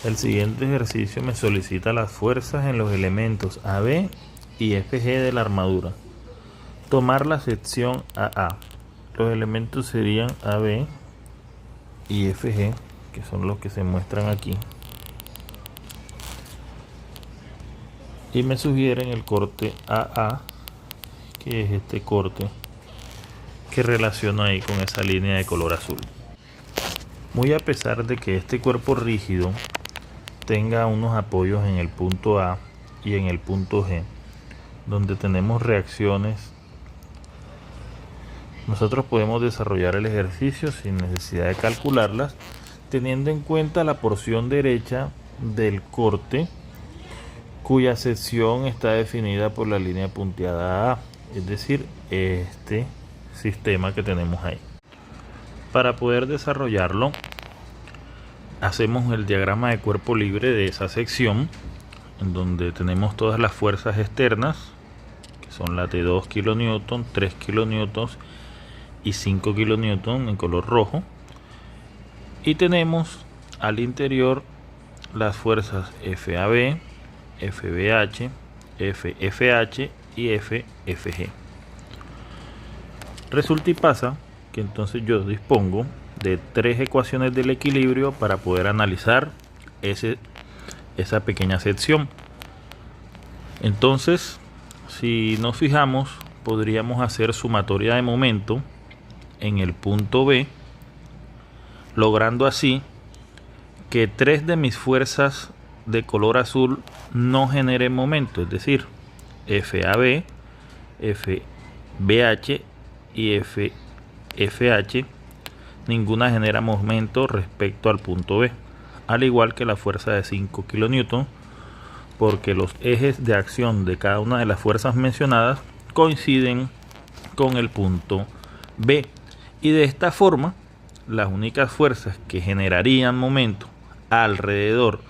El siguiente ejercicio me solicita las fuerzas en los elementos AB y FG de la armadura. Tomar la sección AA. Los elementos serían AB y FG, que son los que se muestran aquí. Y me sugieren el corte AA, que es este corte que relaciono ahí con esa línea de color azul. Muy a pesar de que este cuerpo rígido tenga unos apoyos en el punto A y en el punto G, donde tenemos reacciones, nosotros podemos desarrollar el ejercicio sin necesidad de calcularlas, teniendo en cuenta la porción derecha del corte, cuya sección está definida por la línea punteada A, es decir, este sistema que tenemos ahí. Para poder desarrollarlo, hacemos el diagrama de cuerpo libre de esa sección, en donde tenemos todas las fuerzas externas, que son las de 2 kN, 3 kN y 5 kN en color rojo. Y tenemos al interior las fuerzas FAB, FBH, FFH y FFG. Resulta y pasa que entonces yo dispongo de 3 ecuaciones del equilibrio para poder analizar esa pequeña sección. Entonces, si nos fijamos, podríamos hacer sumatoria de momento en el punto B, logrando así que 3 de mis fuerzas de color azul no generen momento, es decir, FAB, FBH y FFH, ninguna genera momento respecto al punto B, al igual que la fuerza de 5 kN, porque los ejes de acción de cada una de las fuerzas mencionadas coinciden con el punto B, y de esta forma las únicas fuerzas que generarían momento alrededor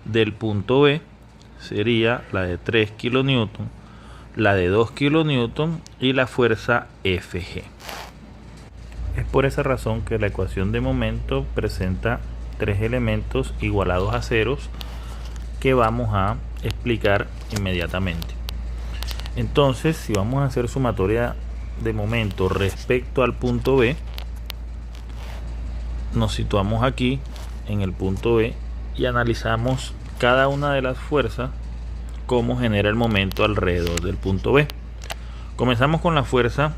del punto B sería la de 3 kN, la de 2 kN y la fuerza FG. Es por esa razón que la ecuación de momento presenta 3 elementos igualados a ceros que vamos a explicar inmediatamente. Entonces, si vamos a hacer sumatoria de momento respecto al punto B, nos situamos aquí en el punto B y analizamos cada una de las fuerzas, cómo genera el momento alrededor del punto B. Comenzamos con la fuerza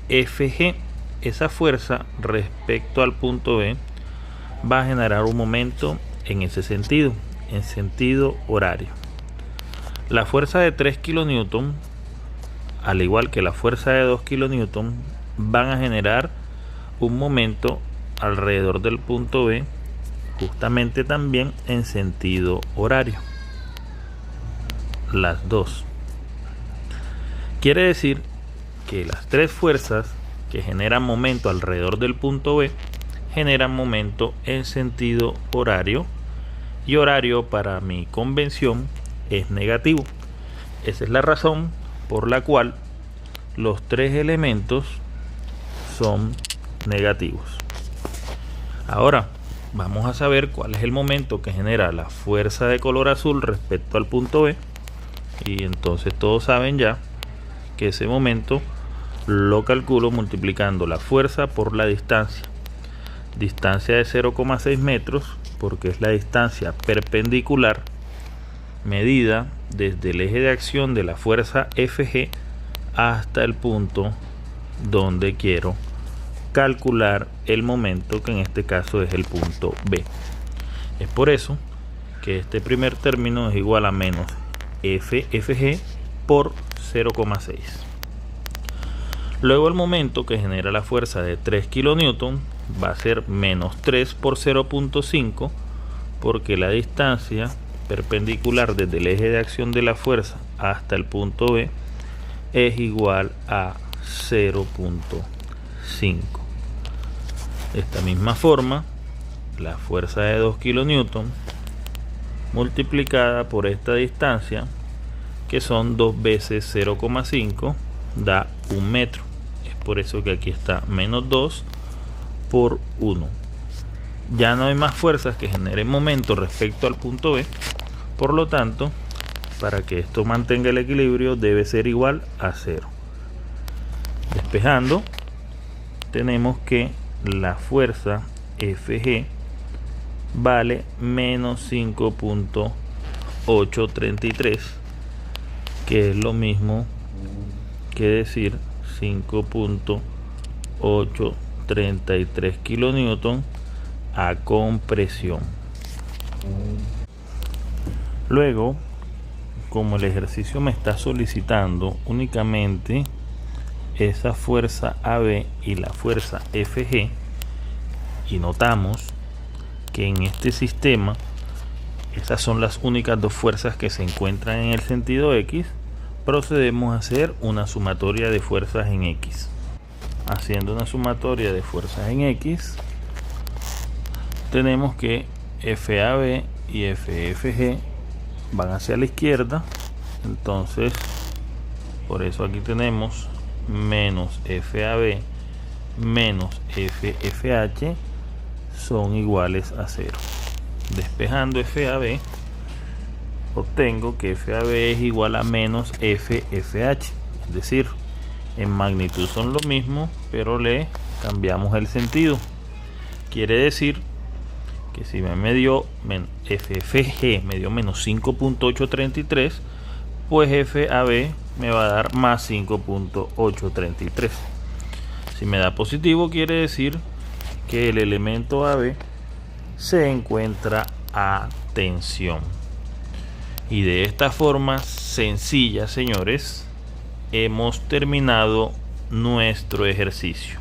FG. Esa fuerza respecto al punto B va a generar un momento en ese sentido, en sentido horario. La fuerza de 3 kN, al igual que la fuerza de 2 kN, van a generar un momento alrededor del punto B, justamente también en sentido horario. Las dos. Quiere decir que las 3 fuerzas que generan momento alrededor del punto B generan momento en sentido horario, y horario para mi convención es negativo. Esa es la razón por la cual los 3 elementos son negativos. Ahora vamos a saber cuál es el momento que genera la fuerza de color azul respecto al punto B, y entonces todos saben ya que ese momento lo calculo multiplicando la fuerza por la distancia de 0,6 metros, porque es la distancia perpendicular medida desde el eje de acción de la fuerza FG hasta el punto donde quiero calcular el momento, que en este caso es el punto B. Es por eso que este primer término es igual a menos FFG por 0,6. Luego el momento que genera la fuerza de 3 kN va a ser menos 3 por 0,5, porque la distancia perpendicular desde el eje de acción de la fuerza hasta el punto B es igual a 0,5. De esta misma forma, la fuerza de 2 kN multiplicada por esta distancia, que son 2 veces 0,5, da 1 metro. Es por eso que aquí está menos 2 por 1. Ya no hay más fuerzas que generen momento respecto al punto B. Por lo tanto, para que esto mantenga el equilibrio debe ser igual a 0. Despejando, tenemos que la fuerza FG vale menos 5.833, que es lo mismo que decir 5.833 kilonewton a compresión. Luego, como el ejercicio me está solicitando únicamente esa fuerza AB y la fuerza FG, y notamos que en este sistema estas son las únicas dos fuerzas que se encuentran en el sentido X, procedemos a hacer una sumatoria de fuerzas en X. Haciendo una sumatoria de fuerzas en X, tenemos que FAB y FFG van hacia la izquierda, entonces por eso aquí tenemos menos FAB menos FFH son iguales a 0. Despejando FAB, obtengo que FAB es igual a menos FFH, es decir, en magnitud son lo mismo, pero le cambiamos el sentido. Quiere decir que si me dio FFG me dio menos 5.833, pues FAB me va a dar más 5.833. Si me da positivo, quiere decir que el elemento AB se encuentra a tensión. Y de esta forma sencilla, señores, hemos terminado nuestro ejercicio.